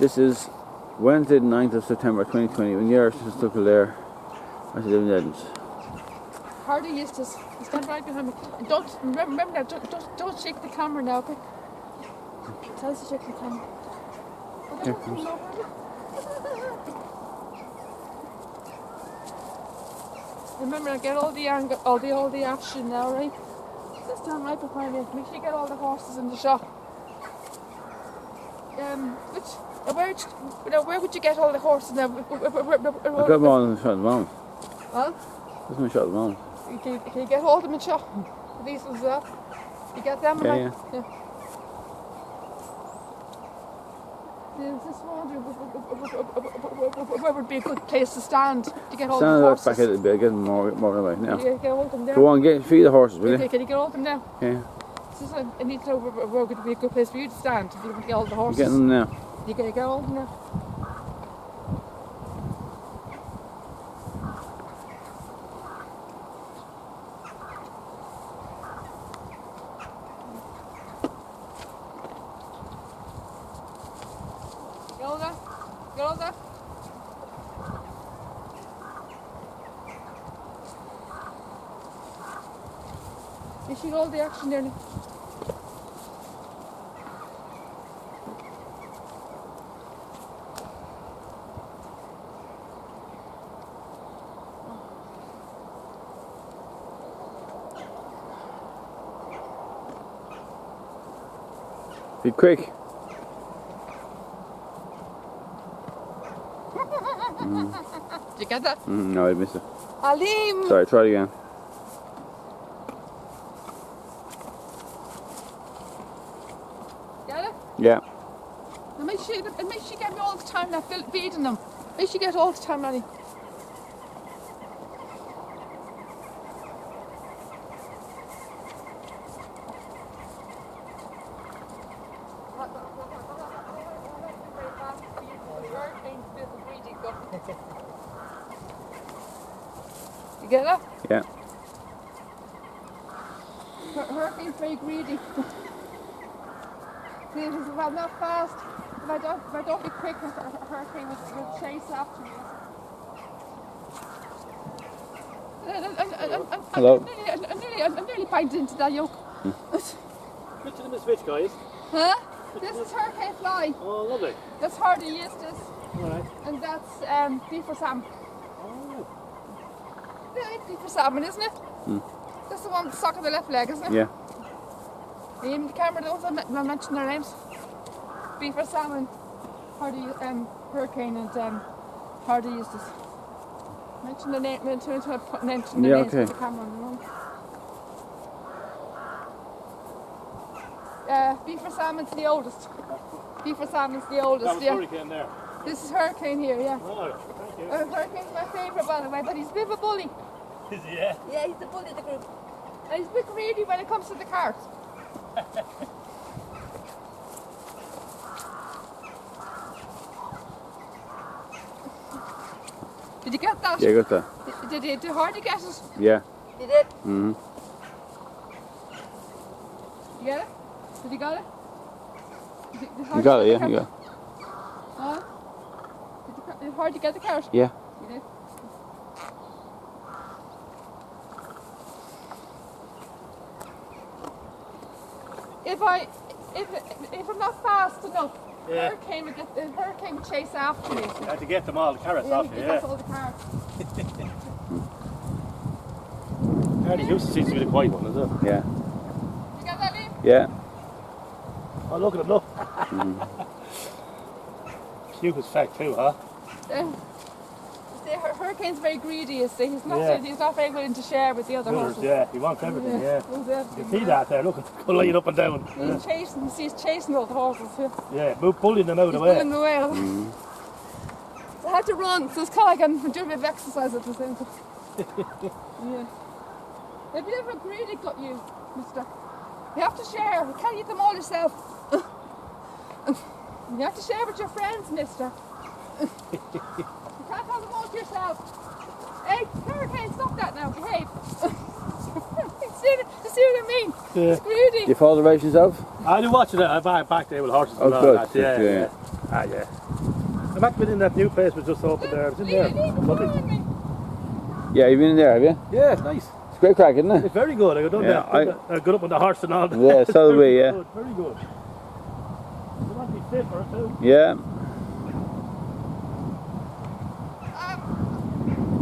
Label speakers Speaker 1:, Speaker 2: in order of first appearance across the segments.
Speaker 1: This is Wednesday the 9th of September 2020 when Yaris is stuck there. I should live in Edmonds.
Speaker 2: Hardy Eustace, stand right behind me. And don't remember now, don't shake the camera now, okay? Tell us to shake the camera.
Speaker 1: Okay.
Speaker 2: Remember now, get all the angle, all the action now, right? Just stand right behind me. Make sure you get all the horses in the shot. Where would you get all the horses now?
Speaker 1: I've got them all in the shot at the moment.
Speaker 2: Well?
Speaker 1: That's my shot at the moment.
Speaker 2: Can you get all of them in shot? These ones as well? You get them?
Speaker 1: Yeah.
Speaker 2: Just wondering where would be a good place to stand to get all the
Speaker 1: horses?
Speaker 2: horses?
Speaker 1: Back a little bit, get them more away now.
Speaker 2: Can you get all of them there?
Speaker 1: Go on, feed the horses, will you?
Speaker 2: Can you get all of them now?
Speaker 1: Yeah.
Speaker 2: I need to know where would be a good place for you to stand if you want to get all the horses.
Speaker 1: You're getting them now.
Speaker 2: You can get all of them now. Get all that? You see all the action there now.
Speaker 1: Be quick.
Speaker 2: Did you get that?
Speaker 1: No, I missed it.
Speaker 2: Alim!
Speaker 1: Sorry, try it again.
Speaker 2: Get it?
Speaker 1: Yeah.
Speaker 2: Now make sure you get me all the time now, feeding them. Make sure you get all the time, Nanny. You get that?
Speaker 1: Yeah.
Speaker 2: Hurricane's very greedy. See, if I'm not fast, if I don't be quick, hurricane will chase after me.
Speaker 1: Hello.
Speaker 2: I'm nearly biting into that yoke.
Speaker 3: Which of them is which, guys?
Speaker 2: Huh? This is Hurricane Fly.
Speaker 3: Oh, lovely.
Speaker 2: That's Hardy Eustace.
Speaker 3: Alright.
Speaker 2: And that's Beef for Sam.
Speaker 3: Oh.
Speaker 2: Yeah, it's Beef for Salmon, isn't it? That's the one with the sock on the left leg, isn't it?
Speaker 1: Yeah.
Speaker 2: In the camera, the ones I mentioned their names. Beef for Salmon, Hardy, Hurricane, and Hardy Eustace. Mention the name. Mention the names
Speaker 1: okay.
Speaker 2: of the camera. Beef for Salmon's the oldest. Beef for Salmon's the oldest.
Speaker 3: That was Hurricane there.
Speaker 2: This is Hurricane here, yeah.
Speaker 3: Oh, thank you.
Speaker 2: Hurricane's my favourite, by the way, but he's a bit of a bully.
Speaker 3: Is he, yeah?
Speaker 2: Yeah, he's the bully of the group. And he's a bit greedy when it comes to the cart. Did you get that?
Speaker 1: Yeah, I got that.
Speaker 2: Did Hardy get it?
Speaker 1: Yeah.
Speaker 2: You did?
Speaker 1: Mm-hmm.
Speaker 2: You get it? Did you got it?
Speaker 1: You got it, yeah, you got it.
Speaker 2: Huh? Did Hardy get the cart?
Speaker 1: Yeah.
Speaker 2: You did? If I'm not fast enough,
Speaker 3: Yeah.
Speaker 2: Hurricane would chase after me.
Speaker 3: You had to get them all, the carrots off you,
Speaker 2: He
Speaker 3: yeah.
Speaker 2: gets all the carrots.
Speaker 3: Hardy Eustace seems to be the quiet one, is it?
Speaker 1: Yeah.
Speaker 2: You got that, Liam?
Speaker 1: Yeah.
Speaker 3: Oh, look at him, look. Cute as fact too, huh?
Speaker 2: Hurricane's very greedy, you see. He's not very willing to share with the other
Speaker 3: Brothers,
Speaker 2: horses.
Speaker 3: yeah, he wants everything, yeah.
Speaker 2: Who's
Speaker 3: You can see that there, look, lying up and down.
Speaker 2: He's chasing all the horses.
Speaker 3: Yeah, bullying them out of the
Speaker 2: He's pulling
Speaker 3: way.
Speaker 2: them away. So I had to run, so it's kind of like I'm doing a bit of exercise at the same time. Yeah. They're a bit of a greedy got you, mister. You have to share. You can't eat them all yourself. You have to share with your friends, mister. You can't have them all to yourself. Hey, Hurricane, stop that now. Behave. You see what I mean?
Speaker 3: Yeah.
Speaker 2: It's greedy.
Speaker 1: You follow the race yourself?
Speaker 3: I do watching it back there with horses
Speaker 1: Oh,
Speaker 3: and all
Speaker 1: good.
Speaker 3: that. Yeah,
Speaker 1: Yeah.
Speaker 3: Ah, yeah. I'm back in that new place was just opened there. It's in there. Lovely.
Speaker 1: Yeah, you've been in there, have you?
Speaker 3: Yeah, it's nice.
Speaker 1: It's great crack, isn't it?
Speaker 3: It's very good. I got done
Speaker 1: Yeah,
Speaker 3: that. I got up on the horse and all that.
Speaker 1: Yeah,
Speaker 3: It's
Speaker 1: so did
Speaker 3: very
Speaker 1: we, yeah.
Speaker 3: Good, very good. You want to be stiffer too?
Speaker 1: Yeah.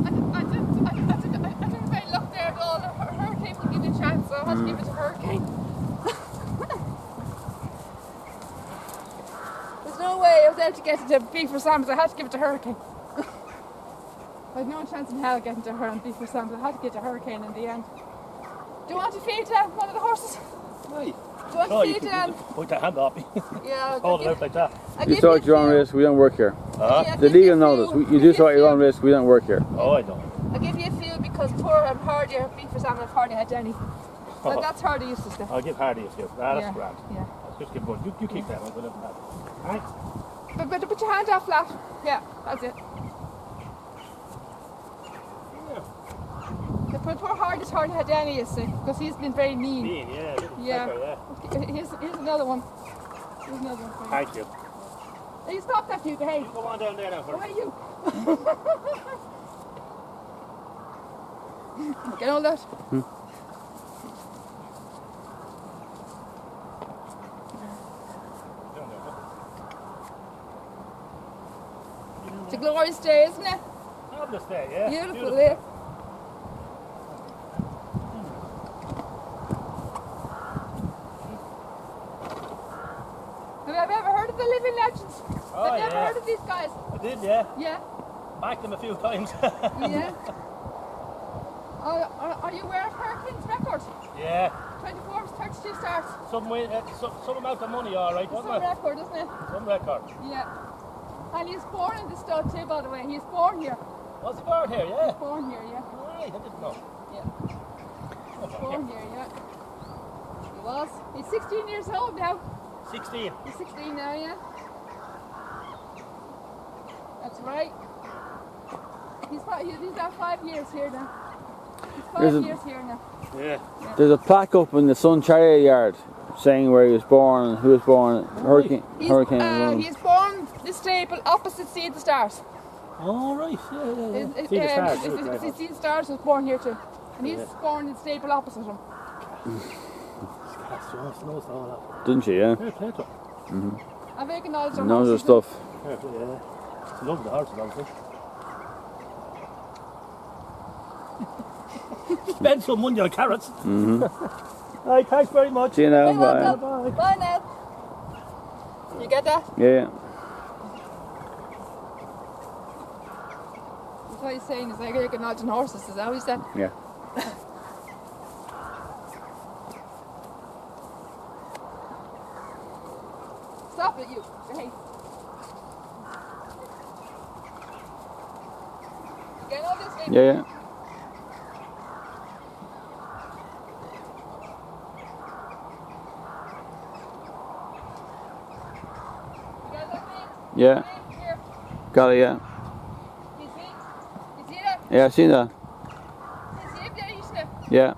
Speaker 2: I didn't very look there at all. Hurricane will give me a chance, so I had to give it to Hurricane. There's no way I was able to get it to Beef for Sam, so I had to give it to Hurricane. I had no chance in hell getting to her on Beef for Sam, so I had to get to Hurricane in the end. Do you want to feed one of the horses?
Speaker 3: Aye.
Speaker 2: Do you want
Speaker 3: Oh,
Speaker 2: to
Speaker 3: you
Speaker 2: feed
Speaker 3: can point that hand off me.
Speaker 2: Yeah,
Speaker 3: Hold it out like that.
Speaker 1: You saw at your own risk, we don't work here.
Speaker 3: Huh?
Speaker 1: The legal notice, you do so at your own risk, we don't work here.
Speaker 3: Oh, I know.
Speaker 2: I'll give you a few because poor Hardy, Beef for Sam, and Hardy had Denny. But that's Hardy used to stuff.
Speaker 3: I'll give Hardy a few. Ah, that's
Speaker 2: Yeah,
Speaker 3: grand.
Speaker 2: yeah.
Speaker 3: Let's just give one. You keep that one. We'll have that. Thanks.
Speaker 2: But put your hand off flat. Yeah, that's it. The poor Hardy's hardly had any, you see, because he's been very mean.
Speaker 3: Mean, yeah. Little
Speaker 2: Yeah.
Speaker 3: pecker, yeah.
Speaker 2: Here's another one. Here's another one for you.
Speaker 3: Thank you.
Speaker 2: Hey, stop that, you behave.
Speaker 3: Go on down there now.
Speaker 2: Where are you? Get all that. It's a glorious day, isn't it?
Speaker 3: Marvellous day, yeah.
Speaker 2: Beautiful day. Have you ever heard of the Living Legends?
Speaker 3: Oh,
Speaker 2: Have you ever
Speaker 3: yeah.
Speaker 2: heard of these guys?
Speaker 3: I did, yeah.
Speaker 2: Yeah,
Speaker 3: Backed them a few times.
Speaker 2: yeah. Are you aware of Hurricane's record?
Speaker 3: yeah.
Speaker 2: 24 32 starts.
Speaker 3: Some amount of money, all right,
Speaker 2: It's a
Speaker 3: wasn't it?
Speaker 2: record, isn't it?
Speaker 3: Some record.
Speaker 2: Yeah. And he was born in the stud too, by the way. He was born here.
Speaker 3: Was he born here, yeah?
Speaker 2: Born here, yeah.
Speaker 3: Right, I didn't know.
Speaker 2: Yeah. Born here, yeah. He was. He's 16 years old now.
Speaker 3: 16.
Speaker 2: He's 16 now, yeah. That's right. He's got 5 years here now. He's 5
Speaker 1: There's a-
Speaker 2: years here now.
Speaker 3: Yeah.
Speaker 1: There's a plaque up in the Sun Chariot Yard saying where he was born and who was born. Hurricane.
Speaker 2: He's
Speaker 1: Hurricane.
Speaker 2: born the stable opposite Sea of the Stars.
Speaker 3: All right, yeah. See the stars, too, right.
Speaker 2: Sea of the Stars was born here too. And he's
Speaker 3: Yeah.
Speaker 2: born in the stable opposite him.
Speaker 3: That's just knows all
Speaker 1: Didn't she, yeah?
Speaker 3: that. Fair play to her.
Speaker 2: I've acknowledged him.
Speaker 1: Knows her stuff.
Speaker 3: Fair play, yeah. She loves the horses, obviously. Spend some money on carrots. Right, thanks very much.
Speaker 1: See you now,
Speaker 2: You're welcome.
Speaker 1: bye.
Speaker 2: Bye now. You get that?
Speaker 1: Yeah.
Speaker 2: That's what he's saying is like acknowledging horses, is that what he said?
Speaker 1: Yeah.
Speaker 2: Stop it, you. Hey. You get all this thing?
Speaker 1: Yeah, yeah.
Speaker 2: You get that thing?
Speaker 1: Yeah.
Speaker 2: Here.
Speaker 1: Got it, yeah.
Speaker 2: You see? You see that?
Speaker 1: Yeah, I seen that.
Speaker 2: You see it there, you snip?
Speaker 1: Yeah.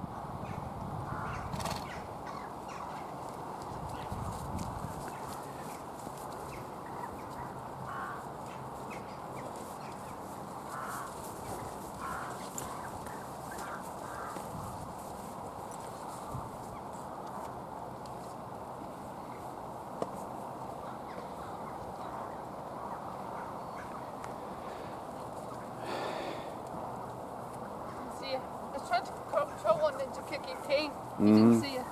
Speaker 2: You see it? I was trying to throw one into Kicking King. You didn't see it.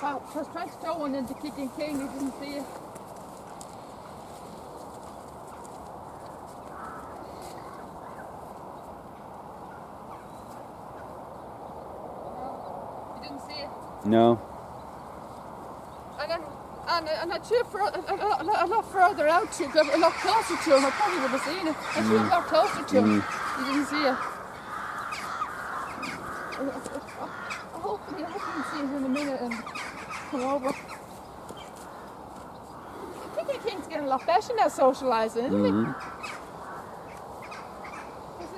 Speaker 2: I was trying to throw one into Kicking King. You didn't see it. You didn't see it.
Speaker 1: No.
Speaker 2: And I too a lot further out to him, a lot closer to him. I probably would have seen it. Actually, a lot closer to him. You didn't see it. I hope you can see it in a minute and come over. I think King's getting a lot better now socialising, isn't he? 'Cause,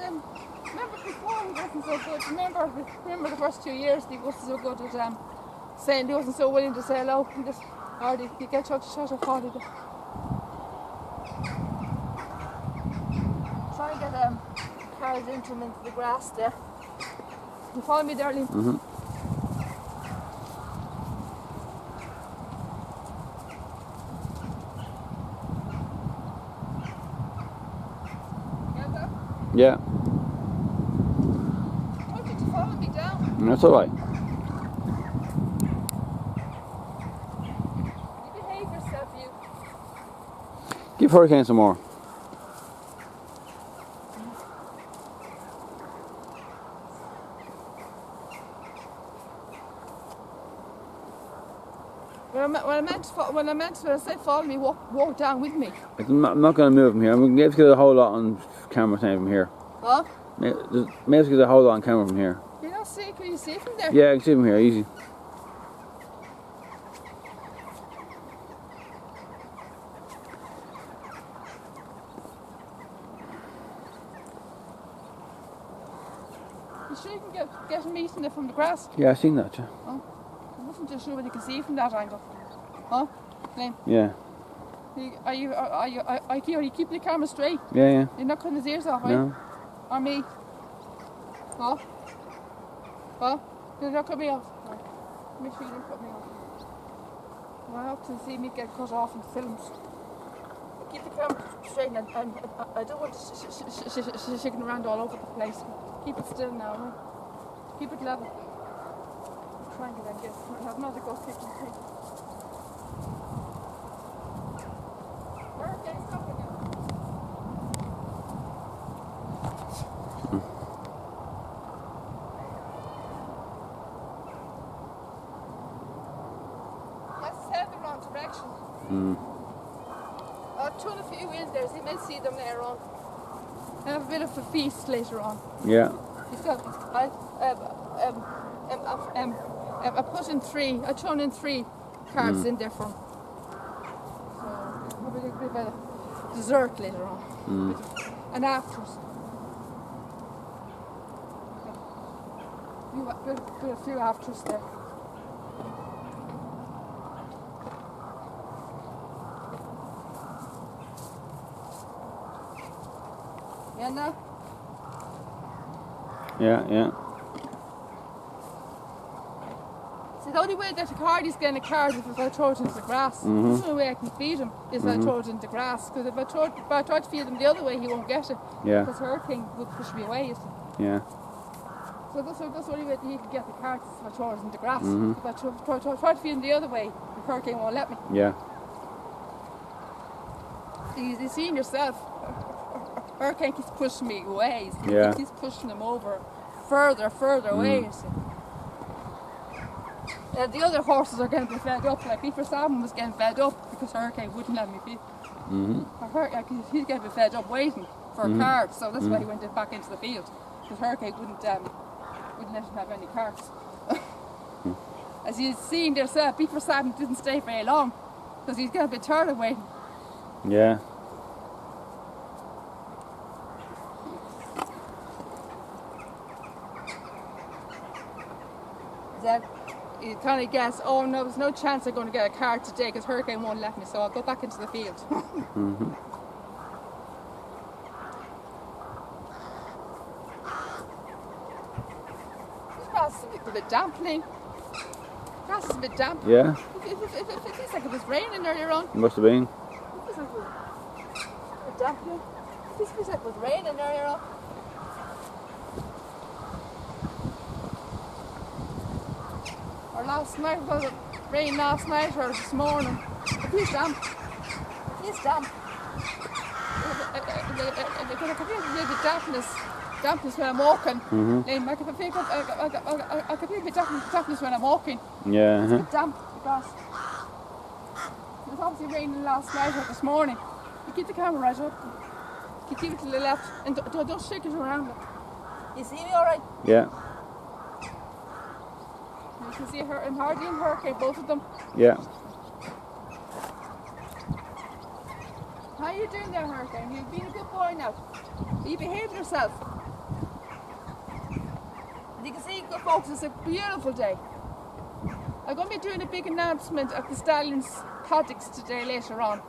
Speaker 2: remember before he wasn't so good. Remember the first 2 years he wasn't so good at saying he wasn't so willing to say hello. He just, or did he get shot or caught it? Try and get cars into him into the grass there. You follow me there, Liam?
Speaker 1: Mm-hmm.
Speaker 2: Get that?
Speaker 1: Yeah,
Speaker 2: I told you to follow me down.
Speaker 1: that's alright.
Speaker 2: You behave yourself, you.
Speaker 1: Give Hurricane some more.
Speaker 2: When I meant to say follow me, walk down with me.
Speaker 1: I'm not going to move him here. I'm going to get a whole lot on camera from here.
Speaker 2: Huh?
Speaker 1: Maybe get a whole lot on camera from here.
Speaker 2: You don't see? Can you see from there?
Speaker 1: Yeah, I can see him here, easy.
Speaker 2: You sure you can get a meeting from the grass?
Speaker 1: Yeah, I seen that. Yeah.
Speaker 2: Oh, I wasn't too sure whether you can see from that angle. Huh? Liam?
Speaker 1: Yeah.
Speaker 2: Are you keeping the camera straight?
Speaker 1: Yeah, yeah.
Speaker 2: You're not cutting his ears off, right?
Speaker 1: No.
Speaker 2: Or me? Huh? Huh? You're not cutting me off? Right. Make sure you don't cut me off. I hope to see me get cut off in films. Keep the camera straight and I don't want it shaking around all over the place. Keep it still now, right? Keep it level. Triangle and get. I have another go kicking thing. Okay, stop it now. Let's head the wrong direction. I'll turn a few in there, so you may see them later on. I have a bit of a feast later on.
Speaker 1: Yeah.
Speaker 2: He's got, I put in three, I thrown in 3 cards in there for him. So, probably a bit of a dessert later on. And afters. A few afters there. Yeah, now?
Speaker 1: Yeah, yeah.
Speaker 2: See, the only way that the Cardi's getting a card is if I throw it into the grass. That's the only way I can feed him is if I throw it into the grass. Because if I try to feed him the other way, he won't get it.
Speaker 1: Yeah.
Speaker 2: Because Hurricane would push me away, you see.
Speaker 1: Yeah.
Speaker 2: So that's the only way that he can get the cards is if I throw it into the grass. If I try to feed him the other way, the Hurricane won't let me.
Speaker 1: Yeah.
Speaker 2: You've seen yourself. Hurricane keeps pushing me away.
Speaker 1: Yeah.
Speaker 2: He keeps pushing him over further away, you see. The other horses are getting fed up. Like Beaver Salmon was getting fed up because Hurricane wouldn't let me feed. He's getting fed up waiting for a cart, so that's why he went back into the field. Because Hurricane wouldn't let him have any carts. As you've seen yourself, Beaver Salmon didn't stay very long because he's getting a bit tired of waiting.
Speaker 1: Yeah.
Speaker 2: Then you kind of guess, oh no, there's no chance I'm going to get a cart today because Hurricane won't let me, so I'll go back into the field. This grass is a bit damp, Liam. Grass is a bit damp.
Speaker 1: Yeah.
Speaker 2: It feels like it was raining earlier on.
Speaker 1: It must have been.
Speaker 2: It feels like it was a bit damp, Liam. It feels like it was raining earlier on. Or last night, was it rain last night or this morning? It feels damp. It feels damp. I can feel a bit dampness when I'm walking. I can feel a bit dampness when I'm walking.
Speaker 1: Yeah.
Speaker 2: It's a bit damp, the grass. It was obviously raining last night or this morning. You keep the camera right up. You keep it to the left and don't shake it around. You see me alright?
Speaker 1: Yeah.
Speaker 2: You can see Hardy and Hurricane, both of them.
Speaker 1: Yeah.
Speaker 2: How are you doing there, Hurricane? You've been a good boy now. You behaved yourself. And you can see, good folks, it's a beautiful day. I'm going to be doing a big announcement of the Stallions Paddocks today later on.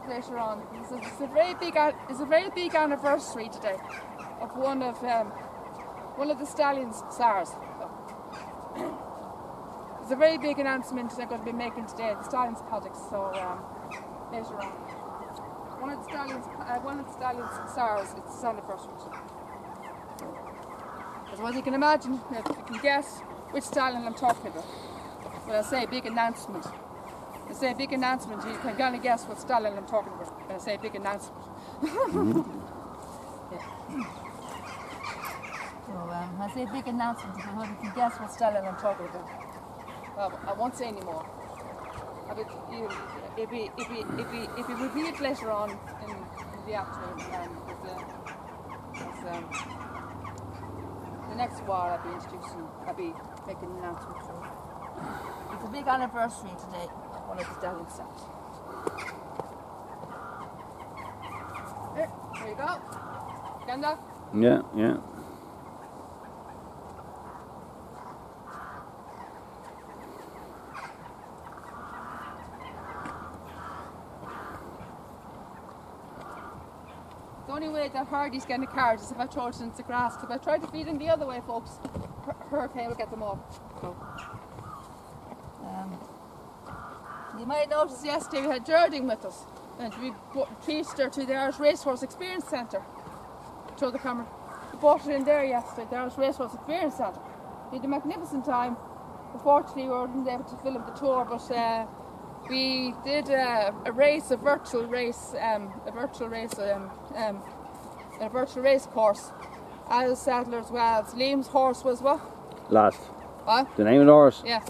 Speaker 2: It's a very big anniversary today of one of the Stallions' stars. It's a very big announcement I'm going to be making today at the Stallions Paddocks. So later on, one of the Stallions' stars. It's his anniversary. As well as you can imagine, if you can guess which stallion I'm talking about. When I say big announcement, you can kind of guess what stallion I'm talking about. When I say big announcement. Yeah. So when I say big announcement, you can guess what stallion I'm talking about. Well, I won't say any more. It'll be revealed later on in the afternoon. The next while I'll be making an announcement. So it's a big anniversary today, one of the stallion stars. There you go. Ganda?
Speaker 1: Yeah.
Speaker 2: The only way that Hardy's getting a card is if I throw it into the grass. If I try to feed them the other way, folks, Hurricane will get them all. So, you might notice yesterday we had Geraldine with us, and we treated her to the Irish Racehorse Experience Centre. Show the camera. We brought her in there yesterday, the Irish Racehorse Experience Centre. We had a magnificent time. Unfortunately, we weren't able to film the tour, but we did a virtual race course. As Sadler's Wells. Liam's horse was what?
Speaker 1: Last.
Speaker 2: What?
Speaker 1: The name of the horse?
Speaker 2: Yeah.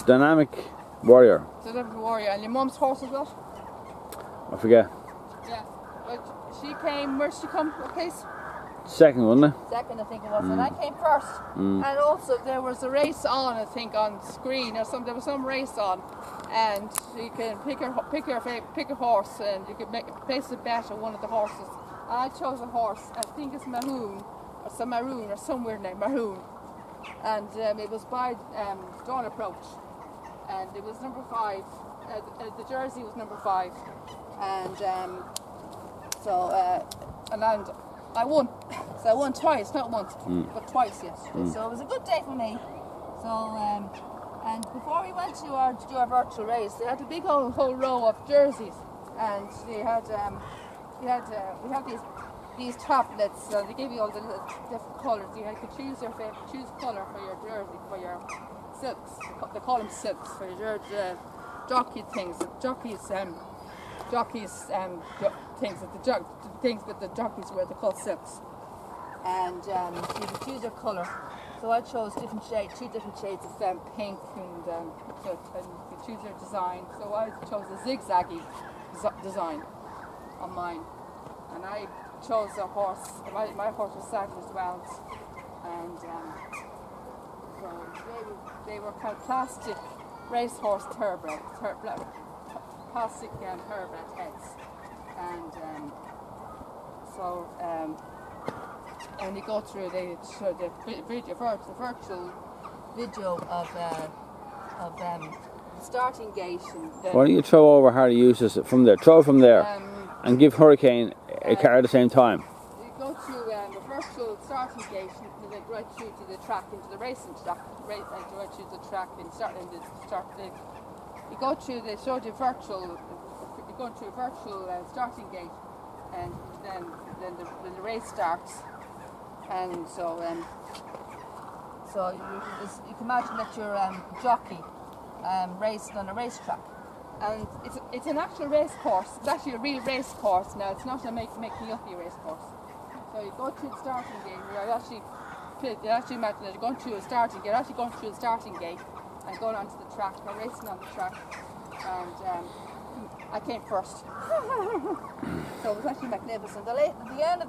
Speaker 1: Dynamic Warrior.
Speaker 2: Dynamic Warrior. And your mum's horse was what?
Speaker 1: I forget.
Speaker 2: Yeah. But she came, where did she come? What place?
Speaker 1: Second, wasn't it?
Speaker 2: Second, I think it was. And I came first. And also there was a race on, I think, on screen or something. There was some race on. And you can pick a horse, and you can place a bet on one of the horses. And I chose a horse, I think it's Maroon or somewhere named Maroon. And it was by Dawn Approach. And it was number 5. The jersey was number 5. And and I won. So I won twice, not once, but twice yesterday. So it was a good day for me. So and before we went to our virtual race, they had a big whole row of jerseys, and they had we had these tablets. They gave you all the different colours. You could choose your favorite, colour for your jersey, for your silks. They call them silks for your jockey things. Jockeys things that the jockeys wear. They call silks. And you could choose your colour. So I chose two different shades of pink, and you could choose your design. So I chose a zigzaggy design on mine, and I chose a horse. My horse was Sadler's Wells, and so they were kind of plastic racehorse thoroughbred heads, and and you go through, they show the virtual video of starting gate. And
Speaker 1: Why don't you throw over how to use this from there? Throw from there and give Hurricane a card at the same time.
Speaker 2: You go through a virtual starting gate and then right through to the track, into the racing track, right through the track and you go through, they showed you virtual, you go through a virtual starting gate, and then the race starts. And so you can imagine that you're jockey racing on a racetrack, and it's an actual race course. It's actually a real race course now. It's not a make me uppy race course. So you go through the starting gate. You actually imagine that you're going through a starting gate. Actually going through the starting gate and going onto the track, or racing on the track, and I came first. So it was actually magnificent. At the end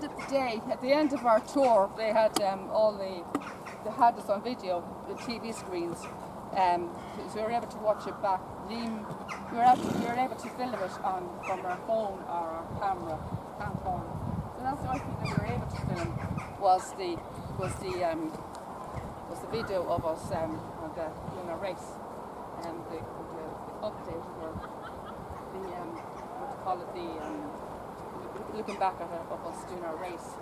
Speaker 2: of the day, at the end of our tour, they had they had us on video, the TV screens, so we were able to watch it back. We were able to film it from our phone or our camphone. So that's the only thing that we were able to film was the a video of us doing a race, and the update for the what do you call it, looking back at it, of us doing our race.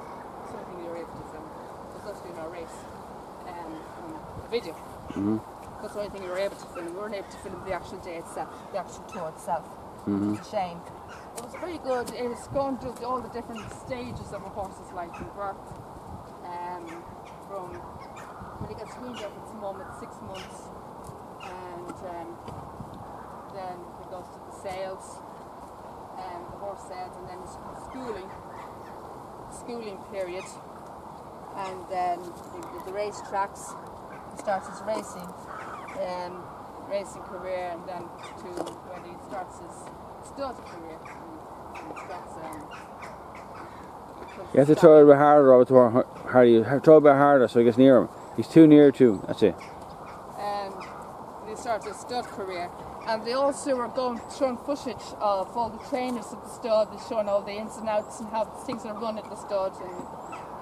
Speaker 2: So I think we were able to film was us doing our race on the video.
Speaker 1: Mm-hmm.
Speaker 2: That's the only thing we were able to film. We weren't able to film the actual day itself, the actual tour itself.
Speaker 1: Mm-hmm.
Speaker 2: It's a shame. It was very good. It was going through all the different stages of a horse's life from birth, from when he gets weaned up at the moment, 6 months, and then it goes to the sales, and the horse sales, and then the schooling period, and then the race tracks. He starts his racing career, and then to when he starts his stud career. And starts,
Speaker 1: You have to throw it a bit harder, Robert. You have to throw it a bit harder so he gets near him. He's too near too. That's it.
Speaker 2: He starts his stud career, and they also were showing footage of all the trainers of the stud, and showing all the ins and outs and how things are run at the stud, and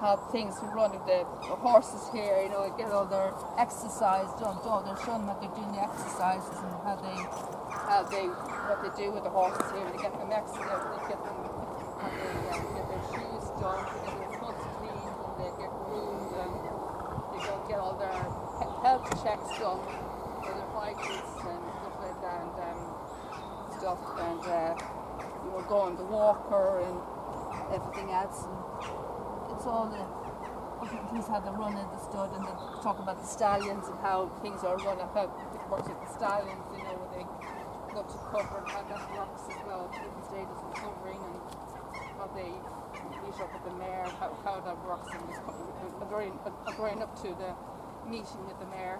Speaker 2: how things are run at the horses here. You know, get all their exercise done. They're showing how they're doing the exercises and what they do with the horses here. They get them get their shoes done, they get their hooves cleaned, and they get groomed, and they go get all their health checks done for their vitals and stuff like that, and you were going the walker and everything else. And it's all the things how they run in the stud, and they talk about the stallions and how things are run, how it works with the stallions, you know, when they go to cover and how that works as well, different stages of covering, and how they meet up with the mare, how that works, and growing up to the meeting with the mare.